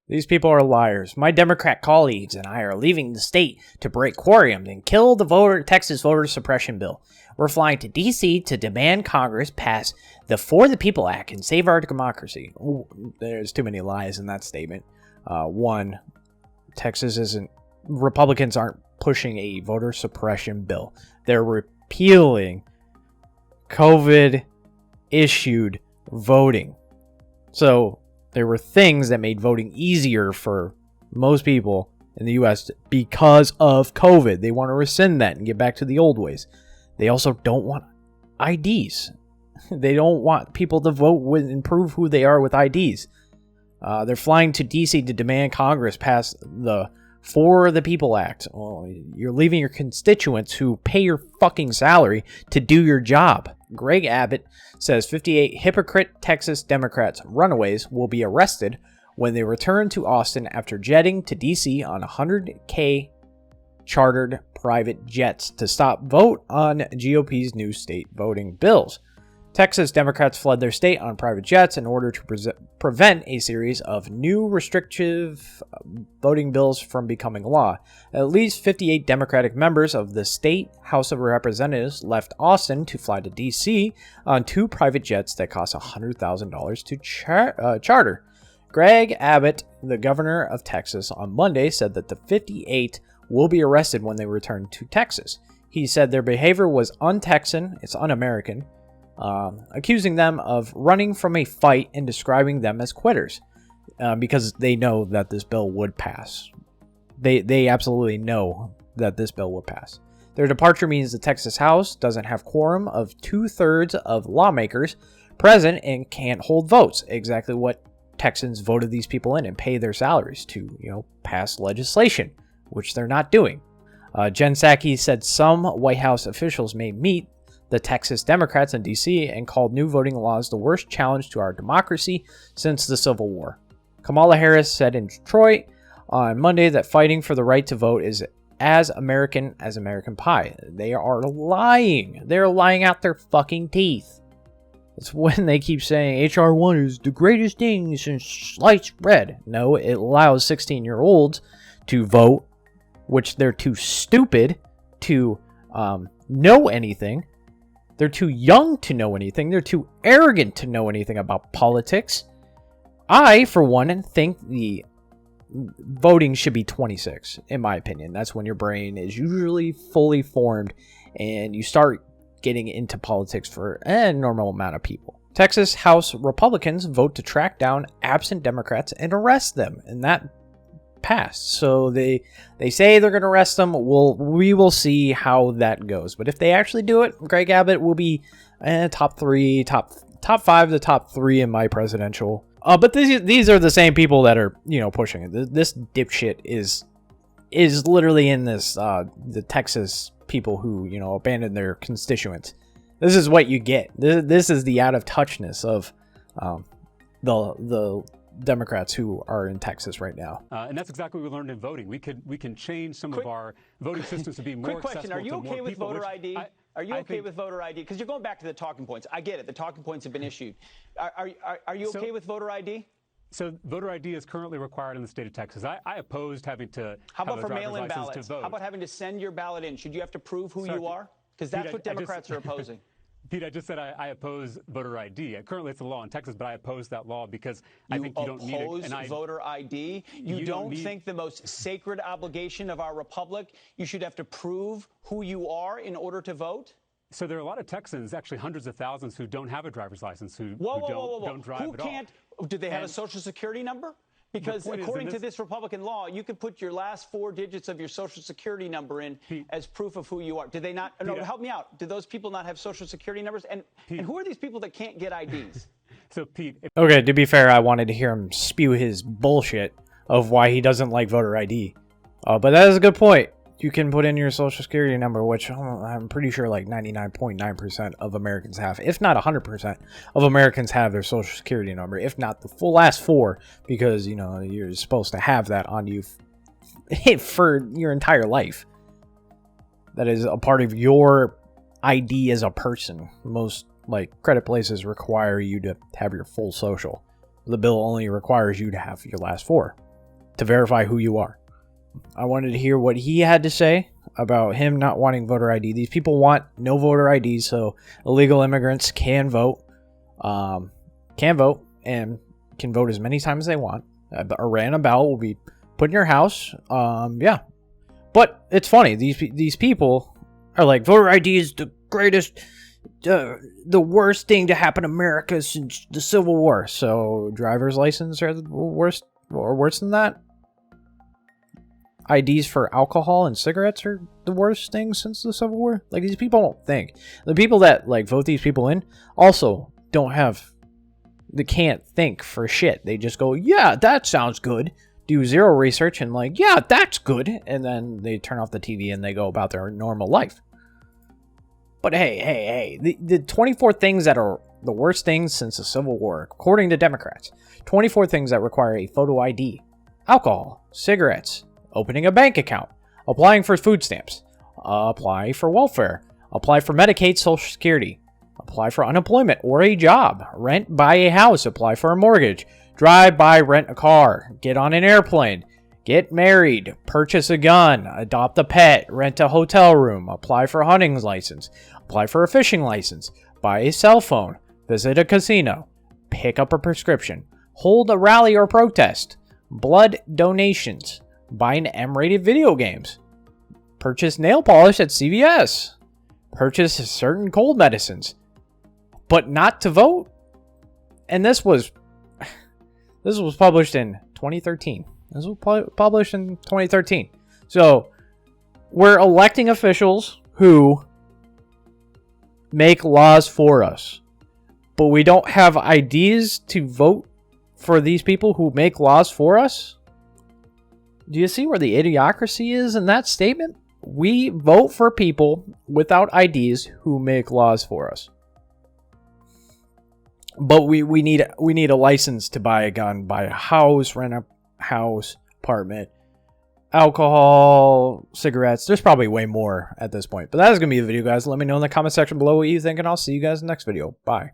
These people are liars. My Democrat colleagues and I are leaving the state to break quorum and kill the Texas voter suppression bill. We're flying to D.C. to demand Congress pass the For the People Act and save our democracy. Ooh, there's too many lies in that statement. One, Republicans aren't pushing a voter suppression bill. They're repealing COVID-issued voting. So there were things that made voting easier for most people in the U.S. because of COVID. They want to rescind that and get back to the old ways. They also don't want IDs. They don't want people to vote and prove who they are with IDs. They're flying to D.C. to demand Congress pass the For the People Act. Well, you're leaving your constituents who pay your fucking salary to do your job. Greg Abbott says 58 hypocrite Texas Democrats runaways will be arrested when they return to Austin after jetting to D.C. on 100K chartered private jets to stop vote on GOP's new state voting bills. Texas Democrats fled their state on private jets in order to prevent a series of new restrictive voting bills from becoming law. At least 58 Democratic members of the state House of Representatives left Austin to fly to D.C. on two private jets that cost $100,000 to charter. Greg Abbott, the governor of Texas, on Monday said that the 58 will be arrested when they return to Texas. He said their behavior was un-Texan, it's un-American, accusing them of running from a fight and describing them as quitters because they know that this bill would pass. They absolutely know that this bill would pass. Their departure means the Texas House doesn't have quorum of 2/3 of lawmakers present and can't hold votes. Exactly what Texans voted these people in and pay their salaries to, pass legislation, which they're not doing. Jen Psaki said some White House officials may meet the Texas Democrats in D.C. and called new voting laws the worst challenge to our democracy since the Civil War. Kamala Harris said in Detroit on Monday that fighting for the right to vote is as American as American pie. They are lying. They're lying out their fucking teeth. It's when they keep saying H.R. 1 is the greatest thing since sliced bread. No, it allows 16-year-olds to vote, which they're too stupid to know anything. They're too young to know anything. They're too arrogant to know anything about politics. I, for one, think the voting should be 26, in my opinion. That's when your brain is usually fully formed and you start getting into politics for a normal amount of people. Texas House Republicans vote to track down absent Democrats and arrest them, and that passed. So they say they're going to arrest them. We will see how that goes. But if they actually do it, Greg Abbott will be top 5 to top 3 in my presidential. But these are the same people that are pushing it. This dipshit is literally in this the Texas people who abandon their constituents. This is what you get. This is the out of touchness of the Democrats who are in Texas right now. And that's exactly what we learned in voting. We can change some of our voting systems to be more accessible to more people. Quick question, are you okay with voter ID? Are you okay with voter ID? Because you're going back to the talking points. I get it. The talking points have been issued. Are you okay with voter ID? So voter ID is currently required in the state of Texas. I opposed having to have a driver's license to vote. How about having to send your ballot in? Should you have to prove who you are? Because that's what Democrats are opposing. Pete, I just said I oppose voter ID. Currently, it's a law in Texas, but I oppose that law because I think you don't need it. You oppose voter ID? You don't think the most sacred obligation of our republic, you should have to prove who you are in order to vote? So there are a lot of Texans, actually hundreds of thousands, who don't have a driver's license, who don't drive at all. Do they have a Social Security number? Because according to this Republican law, you could put your last 4 digits of your Social Security number in as proof of who you are. Do they not? No, help me out. Do those people not have Social Security numbers? And who are these people that can't get IDs? So, Pete. Okay, to be fair, I wanted to hear him spew his bullshit of why he doesn't like voter ID. But that is a good point. You can put in your Social Security number, which I'm pretty sure like 99.9% of Americans have, if not 100% of Americans have their Social Security number, if not the full last 4, because, you're supposed to have that on you for your entire life. That is a part of your ID as a person. Most, credit places require you to have your full social. The bill only requires you to have your last 4. to verify who you are. I wanted to hear what he had to say about him not wanting voter ID. These people want no voter ID, so illegal immigrants can vote, and can vote as many times as they want. A random ballot will be put in your house. Yeah, but it's funny. These people are like, voter ID is the greatest, the worst thing to happen to America since the Civil War. So driver's license are the worst, or worse than that. IDs for alcohol and cigarettes are the worst thing since the Civil War. Like, these people don't think. The people that like vote these people in also they can't think for shit. They just go, yeah, that sounds good. Do zero research and like, yeah, that's good. And then they turn off the TV and they go about their normal life. But hey, the 24 things that are the worst things since the Civil War, according to Democrats. 24 things that require a photo ID. Alcohol, cigarettes, opening a bank account, applying for food stamps, apply for welfare, apply for Medicaid, Social Security, apply for unemployment or a job, rent, buy a house, apply for a mortgage, drive, buy, rent a car, get on an airplane, get married, purchase a gun, adopt a pet, rent a hotel room, apply for a hunting license, apply for a fishing license, buy a cell phone, visit a casino, pick up a prescription, hold a rally or protest, blood donations, buy an M-rated video games, purchase nail polish at CVS, purchase certain cold medicines, but not to vote. And this was published in 2013. This was published in 2013. So we're electing officials who make laws for us, but we don't have IDs to vote for these people who make laws for us. Do you see where the idiocracy is in that statement? We vote for people without IDs who make laws for us. But we need a license to buy a gun, buy a house, rent a house, apartment, alcohol, cigarettes. There's probably way more at this point. But that is going to be the video, guys. Let me know in the comment section below what you think, and I'll see you guys in the next video. Bye.